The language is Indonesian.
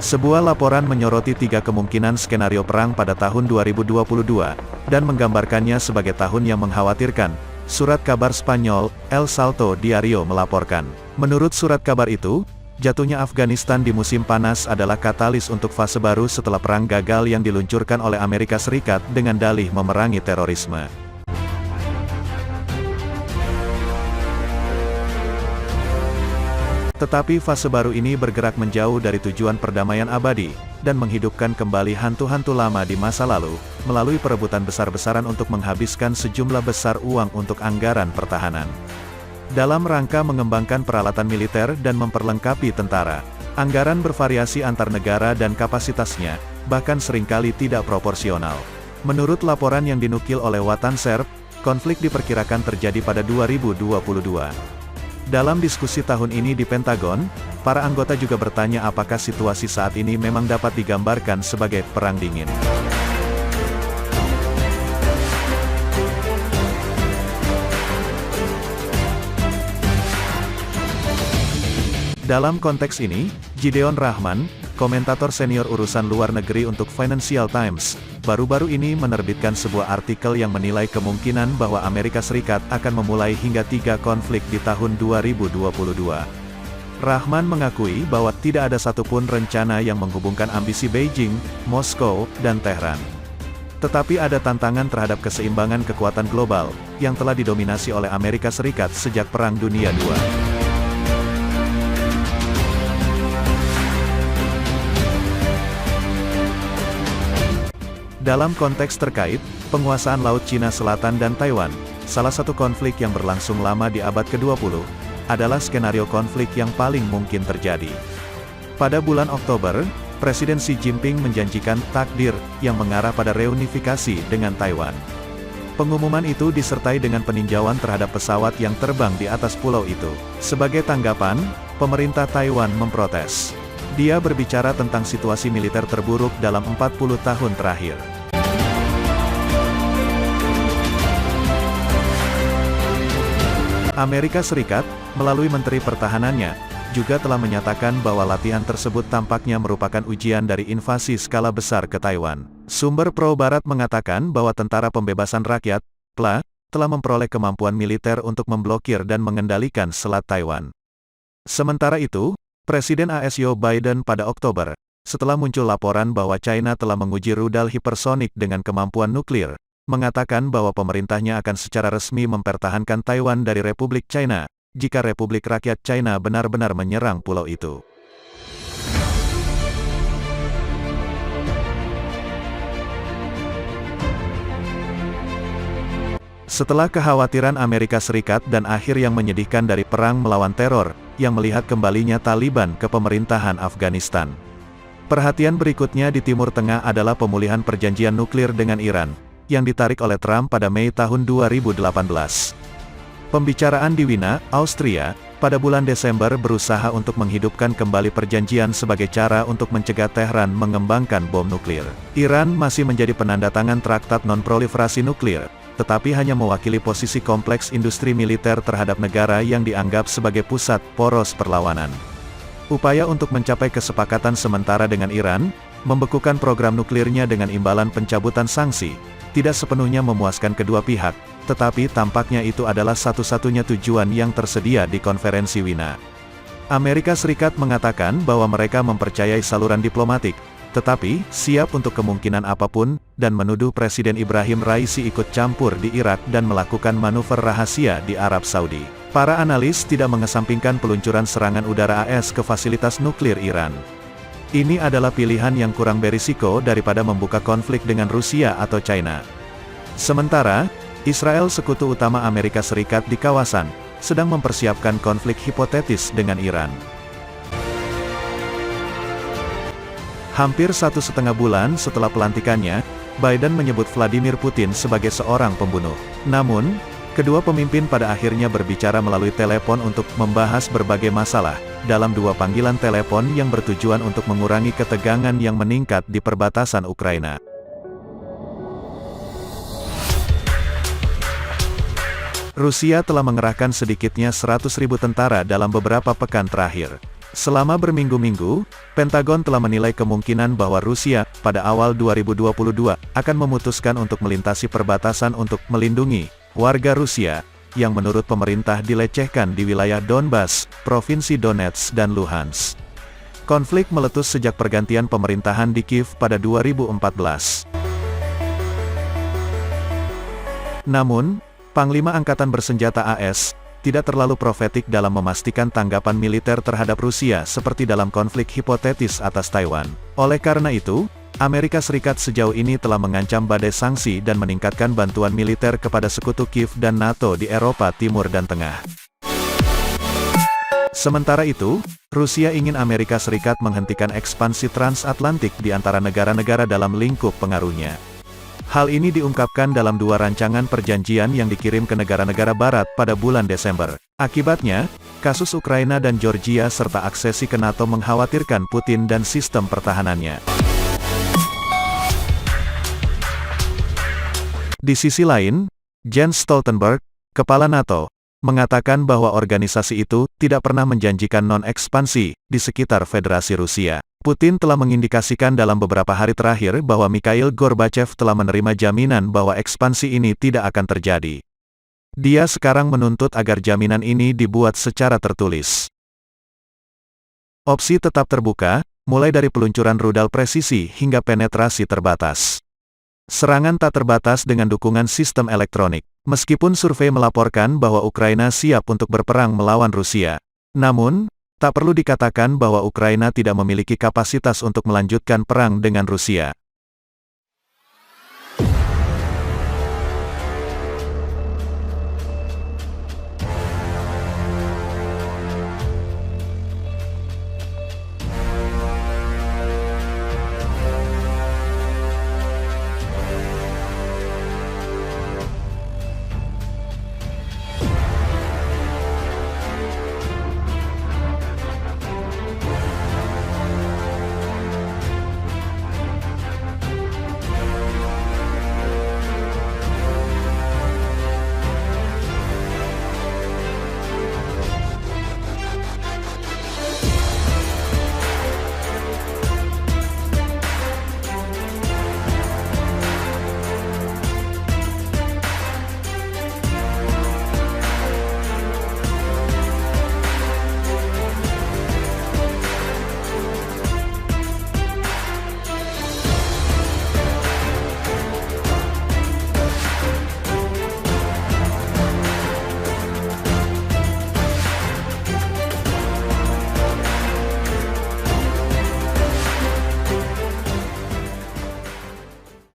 Sebuah laporan menyoroti 3 kemungkinan skenario perang pada tahun 2022, dan menggambarkannya sebagai tahun yang mengkhawatirkan. Surat kabar Spanyol, El Salto Diario melaporkan. Menurut surat kabar itu, jatuhnya Afghanistan di musim panas adalah katalis untuk fase baru setelah perang gagal yang diluncurkan oleh Amerika Serikat dengan dalih memerangi terorisme. Tetapi fase baru ini bergerak menjauh dari tujuan perdamaian abadi, dan menghidupkan kembali hantu-hantu lama di masa lalu, melalui perebutan besar-besaran untuk menghabiskan sejumlah besar uang untuk anggaran pertahanan. Dalam rangka mengembangkan peralatan militer dan memperlengkapi tentara, anggaran bervariasi antar negara dan kapasitasnya, bahkan seringkali tidak proporsional. Menurut laporan yang dinukil oleh Watan Serb, konflik diperkirakan terjadi pada 2022. Dalam diskusi tahun ini di Pentagon, para anggota juga bertanya apakah situasi saat ini memang dapat digambarkan sebagai perang dingin. Dalam konteks ini, Gideon Rahman, komentator senior urusan luar negeri untuk Financial Times, baru-baru ini menerbitkan sebuah artikel yang menilai kemungkinan bahwa Amerika Serikat akan memulai hingga 3 konflik di tahun 2022. Rahman mengakui bahwa tidak ada satupun rencana yang menghubungkan ambisi Beijing, Moskow, dan Tehran. Tetapi ada tantangan terhadap keseimbangan kekuatan global, yang telah didominasi oleh Amerika Serikat sejak Perang Dunia II. Dalam konteks terkait, penguasaan Laut Cina Selatan dan Taiwan, salah satu konflik yang berlangsung lama di abad ke-20, adalah skenario konflik yang paling mungkin terjadi. Pada bulan Oktober, Presiden Xi Jinping menjanjikan takdir yang mengarah pada reunifikasi dengan Taiwan. Pengumuman itu disertai dengan peninjauan terhadap pesawat yang terbang di atas pulau itu. Sebagai tanggapan, pemerintah Taiwan memprotes. Dia berbicara tentang situasi militer terburuk dalam 40 tahun terakhir. Amerika Serikat, melalui Menteri Pertahanannya, juga telah menyatakan bahwa latihan tersebut tampaknya merupakan ujian dari invasi skala besar ke Taiwan. Sumber pro-Barat mengatakan bahwa Tentara Pembebasan Rakyat, TPRA, telah memperoleh kemampuan militer untuk memblokir dan mengendalikan Selat Taiwan. Sementara itu, Presiden AS Joe Biden pada Oktober, setelah muncul laporan bahwa China telah menguji rudal hipersonik dengan kemampuan nuklir, mengatakan bahwa pemerintahnya akan secara resmi mempertahankan Taiwan dari Republik China, jika Republik Rakyat China benar-benar menyerang pulau itu. Setelah kekhawatiran Amerika Serikat dan akhir yang menyedihkan dari perang melawan teror, yang melihat kembalinya Taliban ke pemerintahan Afghanistan. Perhatian berikutnya di Timur Tengah adalah pemulihan perjanjian nuklir dengan Iran, yang ditarik oleh Trump pada Mei tahun 2018. Pembicaraan di Wina, Austria, pada bulan Desember berusaha untuk menghidupkan kembali perjanjian sebagai cara untuk mencegah Tehran mengembangkan bom nuklir. Iran masih menjadi penandatangan Traktat Non-Proliferasi Nuklir, tetapi hanya mewakili posisi kompleks industri militer terhadap negara yang dianggap sebagai pusat poros perlawanan. Upaya untuk mencapai kesepakatan sementara dengan Iran, membekukan program nuklirnya dengan imbalan pencabutan sanksi, tidak sepenuhnya memuaskan kedua pihak, tetapi tampaknya itu adalah satu-satunya tujuan yang tersedia di konferensi Wina. Amerika Serikat mengatakan bahwa mereka mempercayai saluran diplomatik, tetapi siap untuk kemungkinan apapun, dan menuduh Presiden Ibrahim Raisi ikut campur di Irak dan melakukan manuver rahasia di Arab Saudi. Para analis tidak mengesampingkan peluncuran serangan udara AS ke fasilitas nuklir Iran. Ini adalah pilihan yang kurang berisiko daripada membuka konflik dengan Rusia atau China. Sementara, Israel, sekutu utama Amerika Serikat di kawasan, sedang mempersiapkan konflik hipotetis dengan Iran. Hampir 1,5 bulan setelah pelantikannya, Biden menyebut Vladimir Putin sebagai seorang pembunuh. Namun, kedua pemimpin pada akhirnya berbicara melalui telepon untuk membahas berbagai masalah, dalam 2 panggilan telepon yang bertujuan untuk mengurangi ketegangan yang meningkat di perbatasan Ukraina. Rusia telah mengerahkan sedikitnya 100.000 tentara dalam beberapa pekan terakhir. Selama berminggu-minggu, Pentagon telah menilai kemungkinan bahwa Rusia, pada awal 2022, akan memutuskan untuk melintasi perbatasan untuk melindungi warga Rusia, yang menurut pemerintah dilecehkan di wilayah Donbas, Provinsi Donetsk dan Luhansk. Konflik meletus sejak pergantian pemerintahan di Kiev pada 2014. Namun, Panglima Angkatan Bersenjata AS, tidak terlalu profetik dalam memastikan tanggapan militer terhadap Rusia seperti dalam konflik hipotetis atas Taiwan. Oleh karena itu, Amerika Serikat sejauh ini telah mengancam badai sanksi dan meningkatkan bantuan militer kepada sekutu Kiev dan NATO di Eropa Timur dan Tengah. Sementara itu, Rusia ingin Amerika Serikat menghentikan ekspansi transatlantik di antara negara-negara dalam lingkup pengaruhnya. Hal ini diungkapkan dalam dua rancangan perjanjian yang dikirim ke negara-negara barat pada bulan Desember. Akibatnya, kasus Ukraina dan Georgia serta aksesi ke NATO mengkhawatirkan Putin dan sistem pertahanannya. Di sisi lain, Jens Stoltenberg, kepala NATO, mengatakan bahwa organisasi itu tidak pernah menjanjikan non-ekspansi di sekitar Federasi Rusia. Putin telah mengindikasikan dalam beberapa hari terakhir bahwa Mikhail Gorbachev telah menerima jaminan bahwa ekspansi ini tidak akan terjadi. Dia sekarang menuntut agar jaminan ini dibuat secara tertulis. Opsi tetap terbuka, mulai dari peluncuran rudal presisi hingga penetrasi terbatas. Serangan tak terbatas dengan dukungan sistem elektronik. Meskipun survei melaporkan bahwa Ukraina siap untuk berperang melawan Rusia. Namun, tak perlu dikatakan bahwa Ukraina tidak memiliki kapasitas untuk melanjutkan perang dengan Rusia.